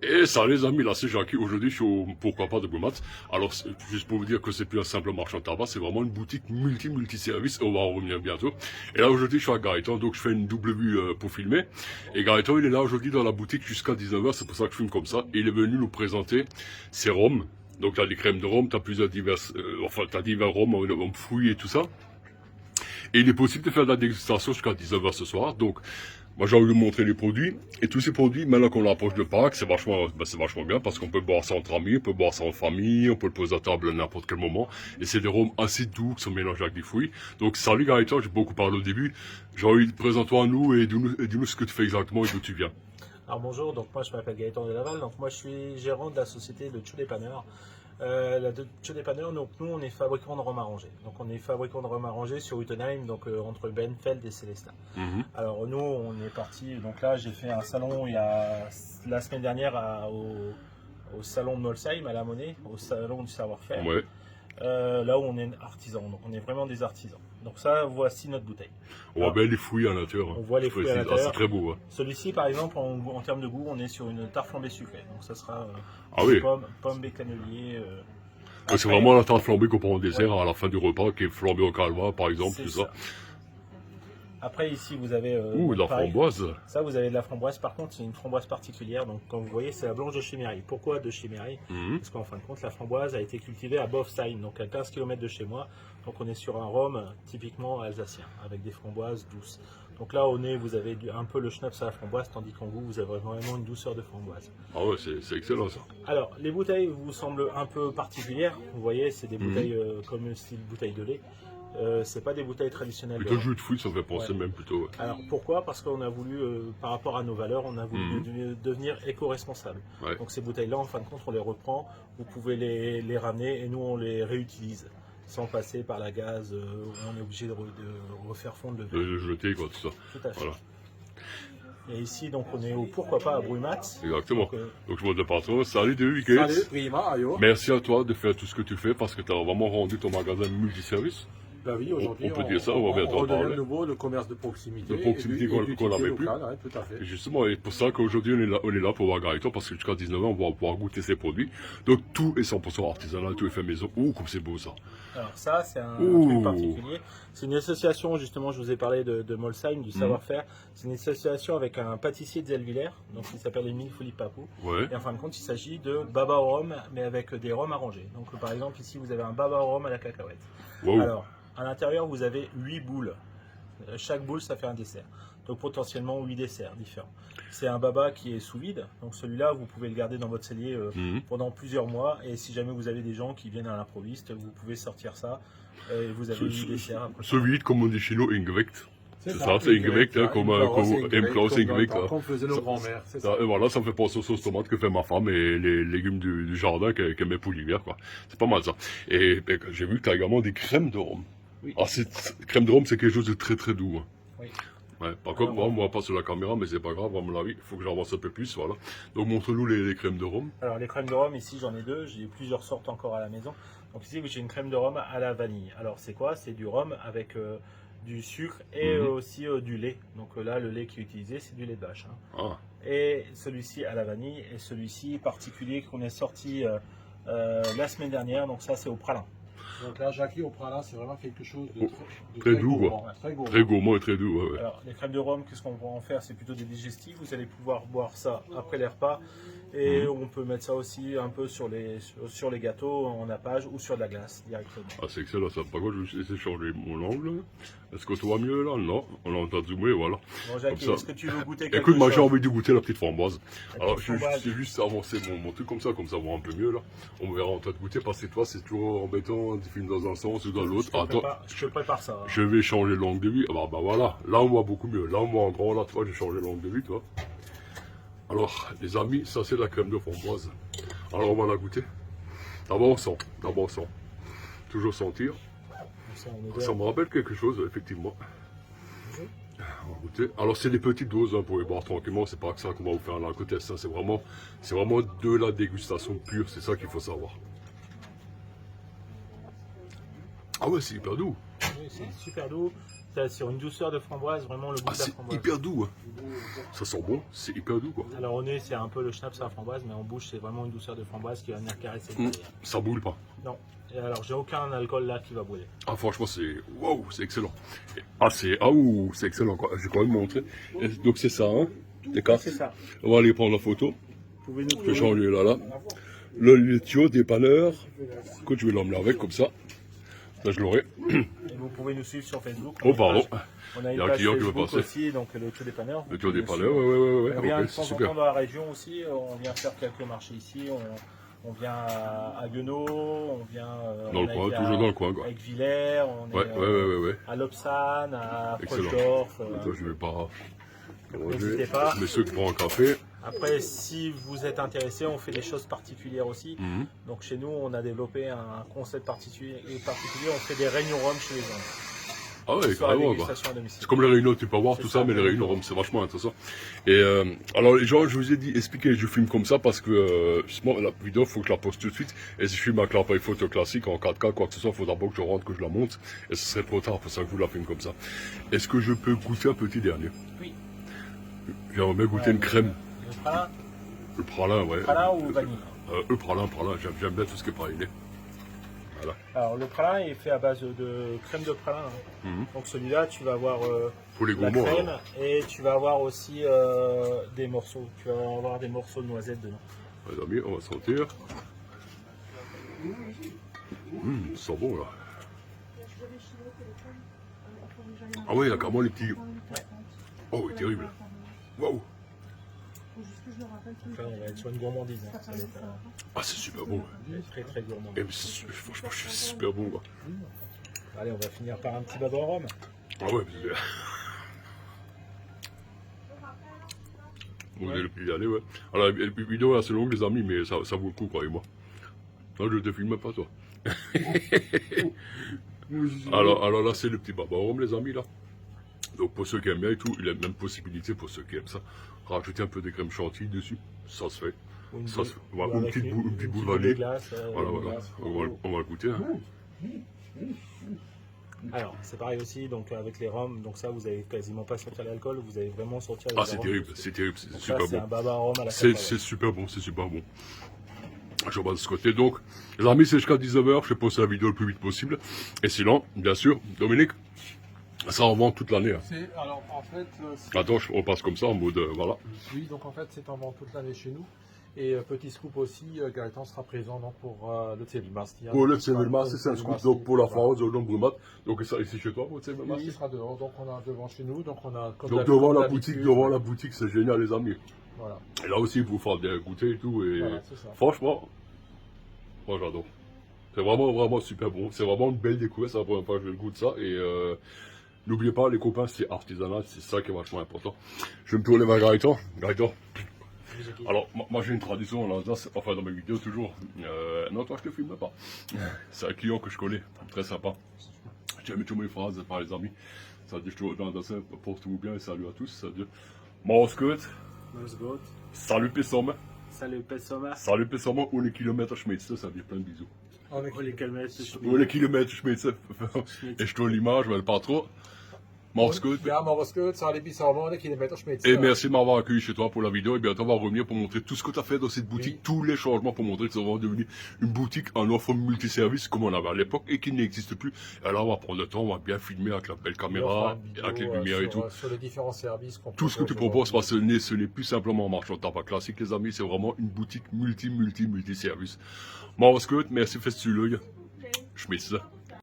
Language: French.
Et ça les amis, là c'est Jackie, aujourd'hui je suis au pourquoi pas de Brumat. Alors juste pour vous dire que c'est plus un simple marchand de tabac, c'est vraiment une boutique multi-service et on va en revenir bientôt. Et là aujourd'hui je suis à Gaëtan, donc je fais une double vue pour filmer. Et Gaëtan il est là aujourd'hui dans la boutique jusqu'à 19h, c'est pour ça que je filme comme ça. Et il est venu nous présenter ses rhums. Donc t'as des crèmes de rhum, t'as plusieurs t'as divers rhums en fruits et tout ça. Et il est possible de faire de la dégustation jusqu'à 19h ce soir. Donc, moi j'ai envie de vous montrer les produits. Et tous ces produits, maintenant qu'on l'approche de Pâques, c'est vachement bien parce qu'on peut boire ça entre amis, on peut boire ça en famille, on peut le poser à table à n'importe quel moment. Et c'est des rhums assez doux qui sont mélangés avec des fruits. Donc, salut Gaëtan, j'ai beaucoup parlé au début. J'ai envie de présenter toi à nous et dis-nous ce que tu fais exactement et d'où tu viens. Alors bonjour, donc moi je m'appelle Gaëtan de Laval, donc moi je suis gérant de la société de Tchou-Dépanneur. La Tchou-Dépanneur, donc nous on est fabricant de rhum arrangé. Donc on est fabricant de rhum arrangé sur Utenheim, donc entre Benfeld et Célestin. Alors nous on est parti, donc là j'ai fait un salon la semaine dernière au salon de Molsheim à la Monnaie, au salon du savoir-faire. Ouais. Là où on est artisan, donc on est vraiment des artisans. Donc ça, voici notre bouteille. On voit bien les fruits à l'intérieur. On voit les fruits à l'intérieur. C'est très beau. Hein. Celui-ci, par exemple, en termes de goût, on est sur une tarte flambée sucrée. Donc ça sera Oui. pomme bécannelier. C'est vraiment la tarte flambée qu'on prend en dessert à la fin du repas, qui est flambée au calva, par exemple, tout ça. Après, ici, vous avez... de la framboise. Ça, vous avez de la framboise. Par contre, c'est une framboise particulière. Donc, comme vous voyez, c'est la blanche de Chéméry. Pourquoi de Chéméry? Parce qu'en fin de compte, la framboise a été cultivée à Bofstein, donc à 15 km de chez moi. Donc, on est sur un rhum typiquement alsacien, avec des framboises douces. Donc là, au nez, vous avez un peu le schnapps à la framboise, tandis qu'en goût, vous avez vraiment une douceur de framboise. Ah ouais, c'est excellent ça. Alors, les bouteilles vous semblent un peu particulières. Vous voyez, c'est des bouteilles comme style bouteille de lait. C'est pas des bouteilles traditionnelles. Plutôt jus de fruits, ça me fait penser même plutôt. Ouais. Alors pourquoi? Parce qu'on a voulu, par rapport à nos valeurs, on a voulu devenir éco-responsable. Ouais. Donc ces bouteilles-là, en fin de compte, on les reprend, vous pouvez les ramener et nous on les réutilise sans passer par la gaz où on est obligé de refaire fondre le verre. De le jeter, quoi, tout ça. Tout à fait. Voilà. Et ici, donc on est au pourquoi pas à Brumat. Exactement. Donc je vois le patron. Salut David Gates. Salut, prima, ayo. Merci à toi de faire tout ce que tu fais parce que tu as vraiment rendu ton magasin multiservice. Ben oui, aujourd'hui, on peut dire ça, on va bientôt en parler. de nouveau le commerce de proximité. De proximité qu'on n'avait plus. Local, ouais, tout à fait. Et justement, et pour ça qu'aujourd'hui on est là pour voir Gaëtan parce que jusqu'à 19h on va pouvoir goûter ses produits. Donc tout est 100% artisanal, tout est fait maison. Ouh, comme c'est beau ça. Alors ça, c'est un truc particulier. C'est une association, justement, je vous ai parlé de Molsheim, du savoir-faire. C'est une association avec un pâtissier de Zellwiller, donc il s'appelle Émile Philippe Papou. Ouais. Et en fin de compte, il s'agit de baba au rhum, mais avec des rhums arrangés. Donc par exemple, ici, vous avez un baba au rhum à la cacahuète. Wow. Alors, à l'intérieur, vous avez 8 boules. Chaque boule, ça fait un dessert. Donc potentiellement 8 desserts différents. C'est un baba qui est sous vide. Donc celui-là, vous pouvez le garder dans votre cellier pendant plusieurs mois. Et si jamais vous avez des gens qui viennent à l'improviste, vous pouvez sortir ça. Et vous avez 8 desserts. Après Ce vide, comme on dit chez nous, ingeweckt. C'est ça, c'est ingeweckt, hein, comme Klaus ingeweckt. Comme faisaient nos grands-mères, c'est ça. Et voilà, ça me fait penser aux sauces tomates que fait ma femme et les légumes du jardin qu'elle met pour l'hiver, quoi. C'est pas mal ça. Et j'ai vu que tu as également des crèmes de rhum. Oui. Ah, crème de rhum, c'est quelque chose de très très doux. Hein. Oui. Ouais, par contre, moi, pas sur la caméra, mais c'est pas grave, à mon avis, il faut que j'avance un peu plus, voilà. Donc, montre-nous les crèmes de rhum. Alors, les crèmes de rhum, ici, j'en ai deux. J'ai plusieurs sortes encore à la maison. Donc, ici, j'ai une crème de rhum à la vanille. Alors, c'est quoi? C'est du rhum avec du sucre et aussi du lait. Donc, là, le lait qui est utilisé, c'est du lait de vache. Hein. Ah. Et celui-ci à la vanille. Et celui-ci particulier qu'on est sorti la semaine dernière. Donc, ça, c'est au pralin. Donc là, Jackie au pralin, c'est vraiment quelque chose de très doux, gourmand, quoi. Très gourmand. Très gourmand et très doux, ouais. Alors, les crèmes de rhum, qu'est-ce qu'on va en faire? C'est plutôt des digestifs. Vous allez pouvoir boire ça après les repas. Et on peut mettre ça aussi un peu sur les gâteaux en nappage ou sur de la glace directement. Ah, c'est excellent ça. Par contre, je vais essayer de changer mon angle. Est-ce que tu vois mieux là? Non, on entend zoomer, voilà. Bon, Jackie, est-ce que tu veux goûter quelque Écoute, moi chose? j'ai envie de goûter la petite framboise. Alors, je framboise. vais juste avancer mon truc comme ça on va un peu mieux là. On verra en train de goûter parce que toi, c'est toujours embêtant, tu filmes dans un sens ou dans l'autre. Attends, je prépare ça. Hein. Je vais changer l'angle de vue. Ah bah voilà, là on voit beaucoup mieux. Là on voit en grand, là, toi, j'ai changé l'angle de vue, toi. Alors, les amis, ça c'est la crème de framboise. Alors, on va la goûter. D'abord, on sent. Toujours sentir. Ça me rappelle quelque chose, effectivement. On va goûter. Alors, c'est des petites doses hein, pour les boire tranquillement. C'est pas que ça qu'on va vous faire un alcotest. Hein. C'est vraiment de la dégustation pure. C'est ça qu'il faut savoir. Ah ouais, c'est hyper doux. Oui, c'est super doux. C'est sur une douceur de framboise, vraiment le goût Ah, de la c'est framboise. hyper doux. Hein. Ça sent bon, c'est hyper doux quoi. Alors au nez, c'est un peu le schnapps à la framboise, mais en bouche, c'est vraiment une douceur de framboise qui va venir caresser le nez. Ça brûle pas. Non. Et alors, j'ai aucun alcool là qui va brûler. Ah franchement c'est waouh, c'est excellent. Ah c'est excellent quoi. J'ai quand même montré. Et donc c'est ça hein. Les cartes. C'est ça. On va aller prendre la photo. Vous pouvez nous Je vais changer là. Le tuyau dépanneur. Que je vais l'emmener avec comme ça. Là je l'aurai. Et vous pouvez nous suivre sur Facebook. Oh pardon. On a Il une y a un page client qui veut Facebook passer. aussi, donc le tuyau dépanneur. Le tuyau Vous pouvez nous dépanneur, suivre. ouais. On vient Ok, de c'est temps en super. temps dans la région aussi. On vient faire quelques marchés ici. On vient à Guenot, on vient Dans le coin, toujours dans le coin quoi. avec Villers, on Ouais, est ouais. à Lopsane, à Excellent. Prochedorf. Attends, je vais pas. N'hésitez pas. Mais ceux qui prennent un café. Après, si vous êtes intéressé, on fait des choses particulières aussi. Mhm. Donc chez nous, on a développé un concept particulier. On fait des réunions rhum chez les gens. Ah ouais, Soit la carrément quoi. dégustation à domicile. C'est comme les réunions, tu peux voir C'est tout ça, ça, mais les ouais. réunions Rome, c'est vachement intéressant. Et alors les gens, je vous ai dit, expliquez, je filme comme ça parce que justement la vidéo, faut que je la poste tout de suite. Et si je filme avec l'appareil photo classique en 4K, quoi que ce soit, il faut d'abord que je rentre, que je la monte. Et ce serait trop tard, c'est pour ça que je vous la filme comme ça. Est-ce que je peux goûter un petit dernier? Oui. J'aimerais bien goûter une crème. Le pralin, Le pralin, ouais. pralin ou vanille? Le pralin, j'aime bien tout ce qui est praliné. Voilà. Alors le pralin est fait à base de crème de pralin. Hein. Mhm. Donc celui-là, tu vas avoir Pour les la gourmands, crème alors. et tu vas avoir aussi des morceaux. Tu vas avoir des morceaux de noisettes dedans. Les amis, on va sentir. Ça sent bon là. Ah ouais, il y a carrément les petits. Oh, oui, terrible. Waouh. Enfin, on va être sur une gourmandise. Hein. Ça va être, Ah, c'est super bon. très très gourmand. Eh, mais franchement, c'est super bon quoi. Allez, on va finir par un petit bavard rhum. Ah ouais, vous allez y aller, ouais. Alors, la vidéo est assez longue, les amis, mais ça vaut le coup, croyez-moi. Non, je te filme pas, toi. alors là, c'est le petit babarum, les amis, là. Donc, pour ceux qui aiment bien et tout, il y a même possibilité pour ceux qui aiment ça. Rajouter un peu de crème chantilly dessus, ça se fait. Ou Ça se fait. Voilà, ou une avec petite boule de de vanille. glace. Voilà, de voilà. glace. On va le goûter. Hein. Alors, c'est pareil aussi, donc avec les rhums, donc ça, vous avez quasiment pas sortir l'alcool, vous allez vraiment sortir Ah, les c'est arômes. terrible, c'est terrible, c'est Donc super ça, c'est bon. un bavard rhum à la C'est cacahuète. super bon, c'est super bon. Je vais de ce côté. Donc, les amis, c'est jusqu'à 19h. Je vais poster la vidéo le plus vite possible. Et sinon, bien sûr, Dominique, ça en vend toute l'année. Hein. Alors en fait, Attends, on passe comme ça en mode, voilà. oui, donc en fait c'est en vente toute l'année chez nous. Et petit scoop aussi, Gaëtan sera présent donc, pour le Thierry Mastia. Oh, le Sevelma, c'est un scoop donc, pour la France, au nom de Brumat. Donc, ça ici chez toi, votre Sevelma. Oui, il sera dehors, donc on a devant chez nous, donc on a comme Donc, devant la boutique, c'est génial, les amis. Voilà, Et là aussi, vous faire des goûter et tout. Et voilà c'est ça. franchement, moi j'adore. C'est vraiment super bon. C'est vraiment une belle découverte. C'est la première fois que je goûte ça. Et n'oubliez pas, les copains, c'est artisanal. C'est ça qui est vachement important. Je vais me tourner vers Gaëtan. Gaëtan. Alors, moi j'ai une tradition en Alsace, enfin dans mes vidéos toujours. Non, toi je te filme pas. C'est un client que je connais, très sympa. J'aime tous mes phrases par les amis. Ça dit, je te dans Alsace, portez-vous bien et salut à tous. Ça dit, Mausgut, Mausgut. salut Pessom, Salut Pessom. salut Pessom, ou les kilomètres Schmitz, ça dit plein de bisous. Ou les kilomètres Ou les kilomètres Schmitz, et je tourne l'image, mais pas trop. Mausgut. Ja, Mausgut, ça les Bissarmont, les kilomètres Schmitz. Et merci de m'avoir accueilli chez toi pour la vidéo. Et bientôt, on va revenir pour montrer tout ce que tu as fait dans cette boutique, Oui. tous les changements pour montrer que c'est vraiment devenu une boutique en offre multiservice comme on avait à l'époque et qui n'existe plus. Et là, on va prendre le temps, on va bien filmer avec la belle caméra, avec les lumières et tout. Sur les différents services qu'on Tout ce que tu proposes, parce que ce n'est plus simplement un marchand de tabac classique, les amis, c'est vraiment une boutique multi-service. Mausgut, merci, fais-tu l'œil. Schmitz.